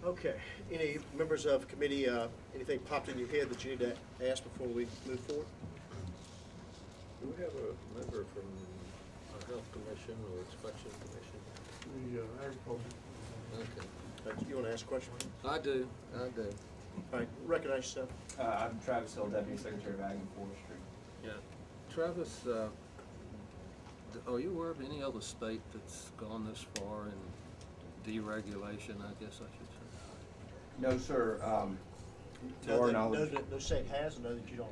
Okay, any members of committee, anything popped in your head that you need to ask before we move forward? Do we have a member from our health commission or inspection commission? The agriculture. Okay. You want to ask a question? I do. All right, recognize yourself. I'm Travis Hill, Deputy Secretary of Ag and Forestry. Yeah. Travis, are you aware of any other state that's gone this far in deregulation, I guess I should say? No, sir. To Know our that- knowledge, know that no state has, and know that you don't.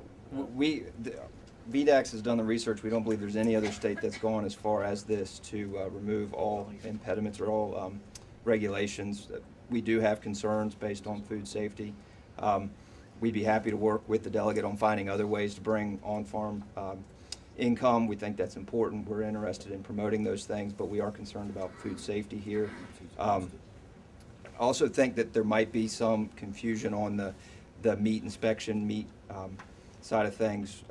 VDAX has done the research. We don't believe there's any other state that's gone as far as this to remove all impediments or all regulations. We do have concerns based on food safety. We'd be happy to work with the delegate on finding other ways to bring on-farm income. We think that's important. We're interested in promoting those things, but we are concerned about food safety here. I also think that there might be some confusion on the meat inspection, side of things.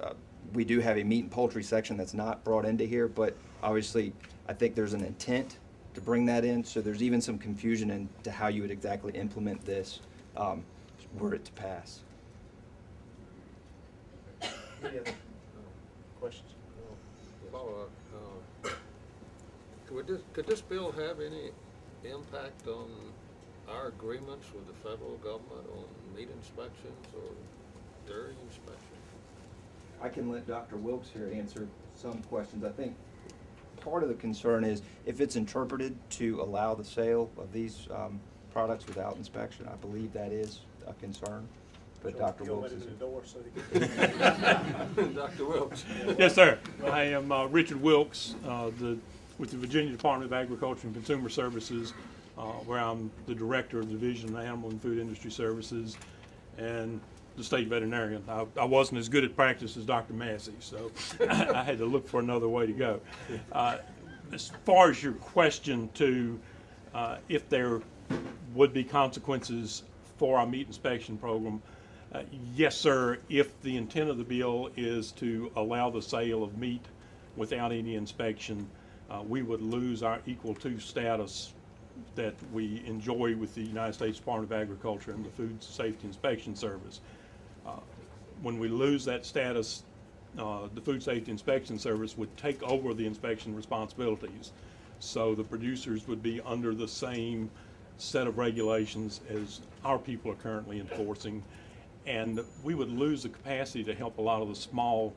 We do have a meat and poultry section that's not brought into here, but obviously I think there's an intent to bring that in, so there's even some confusion into how you would exactly implement this were it to pass. Any other questions? Follow up. Could this bill have any impact on our agreements with the federal government on meat inspections or dairy inspections? I can let Dr. Wilkes here answer some questions. I think part of the concern is if it's interpreted to allow the sale of these products without inspection, I believe that is a concern. But So Dr. you'll Wilkes let is. him in the door so he can. Dr. Wilkes. Yes, sir. I am Richard Wilkes with the Virginia Department of Agriculture and Consumer Services, where I'm the Director of the Division of Animal and Food Industry Services and the State Veterinarian. I wasn't as good at practice as Dr. Massey, so I had to look for another way to go. As far as your question to if there would be consequences for our meat inspection program, yes, sir. If the intent of the bill is to allow the sale of meat without any inspection, we would lose our equal to status that we enjoy with the United States Department of Agriculture and the Food Safety Inspection Service. When we lose that status, the Food Safety Inspection Service would take over the inspection responsibilities. So the producers would be under the same set of regulations as our people are currently enforcing. And we would lose the capacity to help a lot of the small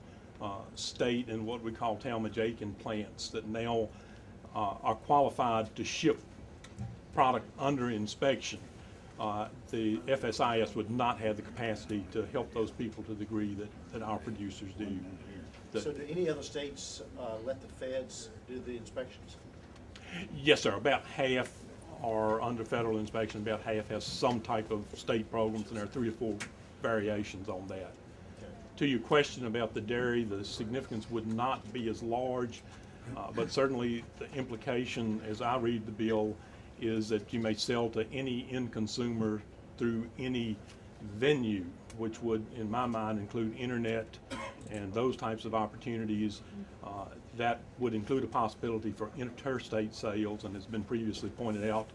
state and what we call Talmadge-Aiken plants that now are qualified to ship product under inspection. The FSIS would not have the capacity to help those people to the degree that our producers do. So do any other states let the feds do the inspections? Yes, sir. About half are under federal inspection, about half has some type of state programs, and there are 3 or 4 variations on that. Okay. To your question about the dairy, the significance would not be as large, but certainly the implication, as I read the bill, is that you may sell to any end consumer through any venue, which would, in my mind, include internet and those types of opportunities. That would include a possibility for interstate sales, and has been previously pointed out,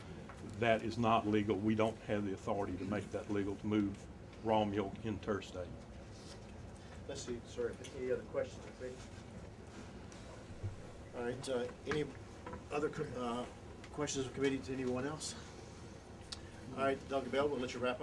that is not legal. We don't have the authority to make that legal, to move raw milk interstate. Let's see, sir, any other questions? All right, any other questions of committee to anyone else? All right, Dr. Bell, we'll let you wrap up.